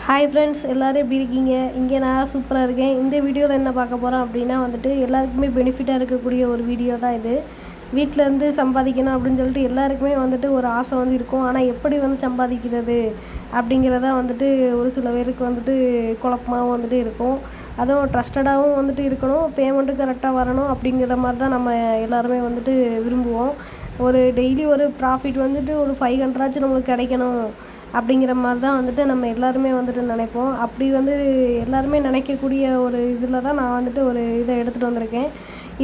Hi friends, எல்லோரும் எப்படி இருக்கீங்க? இங்கே நான் சூப்பராக இருக்கேன். இந்த வீடியோவில் என்ன பார்க்க போகிறோம் அப்படின்னா எல்லாருக்குமே பெனிஃபிட்டாக இருக்கக்கூடிய ஒரு வீடியோ தான் இது. வீட்டிலேருந்து சம்பாதிக்கணும் அப்படின்னு சொல்லிட்டு எல்லாருக்குமே ஒரு ஆசை இருக்கும். ஆனால் எப்படி சம்பாதிக்கிறது அப்படிங்கிறத ஒரு சில பேருக்கு குழப்பமாகவும் இருக்கும். அதுவும் ட்ரஸ்டடாகவும் இருக்கணும், பேமெண்ட்டு கரெக்டாக வரணும் அப்படிங்கிற மாதிரி தான் நம்ம எல்லாருமே விரும்புவோம். ஒரு டெய்லி ஒரு ப்ராஃபிட் ஒரு 500 நம்மளுக்கு கிடைக்கணும் அப்படிங்கிற மாதிரி தான் நம்ம எல்லாருமே நினைப்போம். அப்படி எல்லாருமே நினைக்கக்கூடிய ஒரு இதில் தான் நான் ஒரு இதை எடுத்துகிட்டு வந்திருக்கேன்.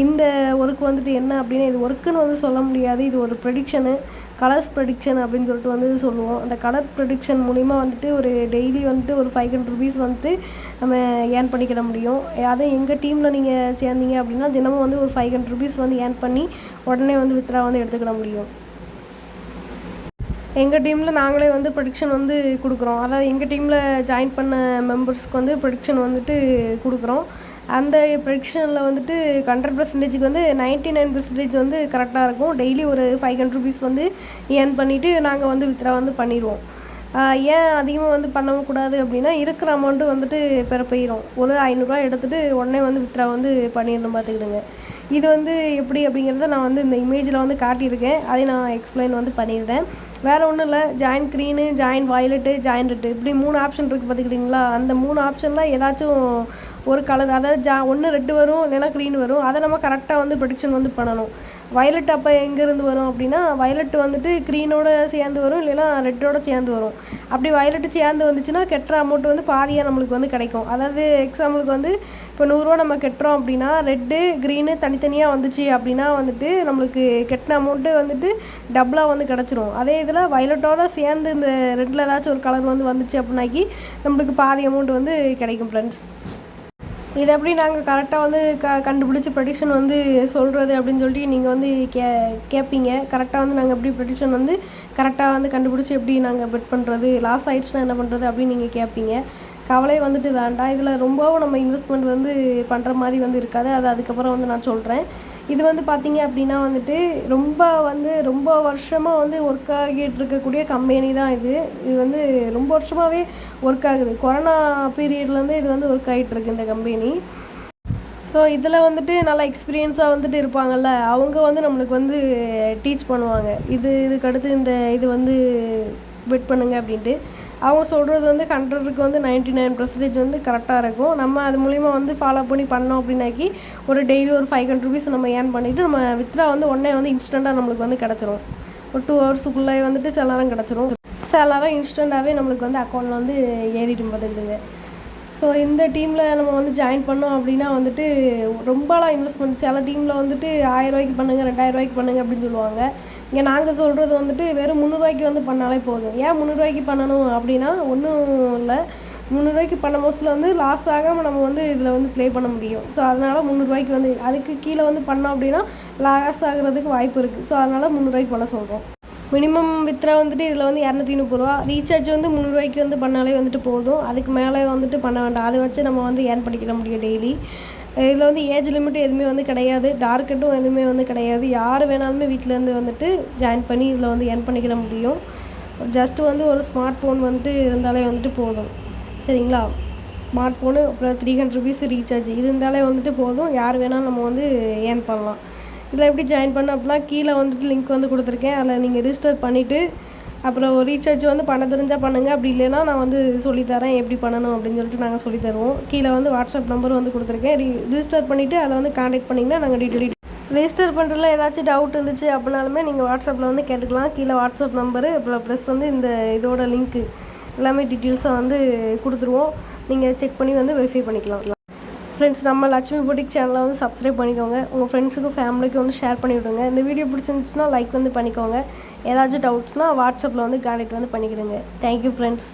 இந்த ஒர்க் என்ன அப்படின்னா, இது ஒர்க்குன்னு சொல்ல முடியாது. இது ஒரு ப்ரெடிக்ஷனு, கலர்ஸ் ப்ரெடிக்ஷன் அப்படின்னு சொல்லிட்டு சொல்லுவோம். அந்த கலர் ப்ரெடிக்ஷன் மூலிமா ஒரு டெய்லி ஒரு 500 ருபீஸ் நம்ம ஏர்ன் பண்ணிக்கிட முடியும். அதுவும் எங்கள் டீமில் நீங்கள் சேர்ந்தீங்க அப்படின்னா தினமும் ஒரு 500 ருபீஸ் ஏர்ன் பண்ணி உடனே வித்ரா எடுத்துக்கிட முடியும். எங்கள் டீமில் நாங்களே ப்ரெடிக்ஷன் கொடுக்குறோம். அதாவது எங்கள் டீமில் ஜாயின் பண்ண மெம்பர்ஸ்க்கு ப்ரெடிக்ஷன் கொடுக்குறோம். அந்த ப்ரெடிக்ஷனில் 100%க்கு 99% கரெக்டாக இருக்கும். டெய்லி ஒரு 500 ருபீஸ் ஏர்ன் பண்ணிவிட்டு நாங்கள் வித்ரா பண்ணிடுவோம். ஏன் அதிகமாக பண்ணவும் கூடாது அப்படின்னா, இருக்கிற அமௌண்ட்டு பெற போயிடும். ஒரு 500 எடுத்துகிட்டு உடனே வித்ரா பண்ணிடணும் பார்த்துக்கிடுங்க. இது எப்படி அப்படிங்கிறத நான் இந்த இமேஜில் காட்டியிருக்கேன். அதை நான் எக்ஸ்பிளைன் பண்ணியிருந்தேன். வேறு ஒன்றும் இல்லை. Join green, join violet, join red, இப்படி 3 ஆப்ஷன் இருக்குது பார்த்துக்கிட்டிங்களா? அந்த 3 ஆப்ஷனில் ஏதாச்சும் ஒரு கலர், அதாவது ஒன்று ரெட்டு வரும், இல்லைனா க்ரீன் வரும். அதை நம்ம கரெக்டாக ப்ரெடிக்ஷன் பண்ணணும். வயலட் அப்போ எங்கேருந்து வரும் அப்படின்னா, வயலட்டு க்ரீனோட சேர்ந்து வரும், இல்லைனா ரெட்டோட சேர்ந்து வரும். அப்படி வயலட்டு சேர்ந்து வந்துச்சுன்னா கெட்டுற அமௌண்ட் பாதியாக நம்மளுக்கு கிடைக்கும். அதாவது எக்ஸாம்பிளுக்கு இப்போ 100 ரூபா நம்ம கெட்டுறோம் அப்படின்னா, ரெட்டு க்ரீனு தனித்தனியாக வந்துச்சு அப்படின்னா நம்மளுக்கு கெட்டின அமௌண்ட்டு டபுளாக கிடச்சிரும். அதே இதில் வயலட்டோட சேர்ந்து இந்த ரெட்டில் ஏதாச்சும் ஒரு கலர் வந்துச்சு அப்படின்னாக்கி நம்மளுக்கு பாதி அமௌண்ட் கிடைக்கும் ஃப்ரெண்ட்ஸ். இது எப்படி நாங்கள் கரெக்டாக கண்டுபிடிச்சி ப்ரெடிக்ஷன் சொல்கிறது அப்படின்னு சொல்லிட்டு நீங்கள் கேட்பீங்க. கரெக்டாக நாங்கள் எப்படி ப்ரெடிக்ஷன் கரெக்டாக கண்டுபிடிச்சி எப்படி நாங்கள் பெட் பண்ணுறது, லாஸ் ஆகிடுச்சுன்னா என்ன பண்ணுறது அப்படின்னு நீங்கள் கேட்பீங்க. கவலை வேண்டாம். இதில் ரொம்பவும் நம்ம இன்வெஸ்ட்மெண்ட் பண்ணுற மாதிரி இருக்காது. அது அதுக்கப்புறம் நான் சொல்கிறேன். இது பார்த்தீங்க அப்படின்னா ரொம்ப வருஷமாக ஒர்க் ஆகிட்டு இருக்கக்கூடிய கம்பெனி தான் இது. இது ரொம்ப வருஷமாகவே ஒர்க் ஆகுது. கொரோனா பீரியட்லேருந்து இது ஒர்க் ஆகிட்டுருக்கு இந்த கம்பெனி. ஸோ இதில் நல்லா எக்ஸ்பீரியன்ஸாக இருப்பாங்கள்ல, அவங்க நம்மளுக்கு டீச் பண்ணுவாங்க. இதுக்கடுத்து இந்த இது பெட் பண்ணுங்க அப்படின்ட்டு. அவங்க சொல்கிறது 100க்கு 99% கரெக்டாக இருக்கும். நம்ம அது மூலிமா ஃபாலோ பண்ணோம் அப்படின்னாக்கி ஒரு டெய்லி ஒரு 500 ருபீஸ் நம்ம ஏர்ன் பண்ணிவிட்டு நம்ம வித்ரா உடனே இன்ஸ்டண்ட்டாக நம்மளுக்கு கிடச்சிரும். ஒரு 2 ஹவர்ஸுக்குள்ளே சில நேரம் கிடச்சிரும். சில நேரம் இன்ஸ்டண்ட்டாகவே நம்மளுக்கு அக்கௌண்ட்டில் ஏறிட்டு பார்த்துக்கிடுங்க. ஸோ இந்த டீமில் நம்ம ஜாயின் பண்ணோம் அப்படின்னா ரொம்பலாம் இன்வெஸ்ட்மெண்ட். சில டீமில் 1000 ரூபாய்க்கு பண்ணுங்கள், 2000 ரூபாய்க்கு பண்ணுங்கள் அப்படின்னு சொல்லுவாங்க. இங்கே நாங்கள் சொல்கிறது வெறும் 300 ரூபாய்க்கு பண்ணாலே போதும். ஏன் 300 ரூபாய்க்கு பண்ணணும் அப்படின்னா, ஒன்றும் இல்லை. 300 ரூபாய்க்கு பண்ண மோஸ்ட்டில் லாஸ் ஆகாமல் நம்ம இதில் ப்ளே பண்ண முடியும். ஸோ அதனால் 300 ரூபாய்க்கு அதுக்கு கீழே பண்ணோம் அப்படின்னா லாஸ் ஆகிறதுக்கு வாய்ப்பு இருக்குது. ஸோ அதனால் 300 ரூபாய்க்கு பண்ண சொல்கிறோம். மினிமம் வித்ரா இதில் 230 ரூபா. ரீசார்ஜ் 300 ரூபாய்க்கு பண்ணாலே போதும். அதுக்கு மேலே பண்ண வேண்டாம். அதை வச்சு நம்ம ஏர்ன் பண்ணிக்கிட முடியும் டெய்லி. இதில் ஏஜ் லிமிட் எதுவுமே கிடையாது. டார்கெட்டும் எதுவுமே கிடையாது. யார் வேணாலுமே வீட்டிலேருந்து ஜாயின் பண்ணி இதில் ஏர்ன் பண்ணிக்கிட முடியும். ஜஸ்ட்டு ஒரு ஸ்மார்ட் ஃபோன் இருந்தாலே போதும். சரிங்களா? ஸ்மார்ட் ஃபோனு, அப்புறம் 300 ருபீஸ் ரீசார்ஜ், இது இருந்தாலே போதும். யார் வேணாலும் நம்ம ஏர்ன் பண்ணலாம். இதில் எப்படி ஜாயின் பண்ண அப்படின்னா, கீழே லிங்க் கொடுத்துருக்கேன். அதில் நீங்கள் ரிஜிஸ்டர் பண்ணிவிட்டு அப்புறம் ரீசார்ஜ் பண்ண தெரிஞ்சால் பண்ணுங்கள். அப்படி இல்லைன்னா நான் சொல்லித்தரேன் எப்படி பண்ணணும் அப்படின்னு சொல்லிட்டு நாங்கள் சொல்லித்தருவோம். கீழே வாட்ஸ்அப் நம்பர் கொடுத்துருக்கேன். ரிஜிஸ்டர் பண்ணிவிட்டு அதில் கான்டாக்ட் பண்ணிங்கன்னா நாங்கள் டீட்டெயில் ரிஜிஸ்டர் பண்ணுறதுல ஏதாச்சும் டவுட் இருந்துச்சு அப்படின்னாலுமே நீங்கள் வாட்ஸ்அப்பில் கேட்டுக்கலாம். கீழே வாட்ஸ்அப் நம்பரு, அப்புறம் ப்ளஸ் இந்த இதோட லிங்க்கு எல்லாமே டீட்டெயில்ஸாக கொடுத்துருவோம். நீங்கள் செக் பண்ணி வெரிஃபை பண்ணிக்கலாம். ஃப்ரெண்ட்ஸ், நம்ம லட்சுமி பொட்டிக் சேனலை சப்ஸ்கிரைப் பண்ணிக்கோங்க. உங்கள் ஃப்ரெண்ட்ஸுக்கும் ஃபேமிலிக்கும் ஷேர் பண்ணி விடுங்க. இந்த வீடியோ பிடிச்சிருந்துச்சுன்னா லைக் பண்ணிக்கோங்க. ஏதாச்சும் டவுட்ஸ்னால் வாட்ஸ்அப்பில் கான்டாக்ட் பண்ணிக்கிடுங்க. Thank you friends.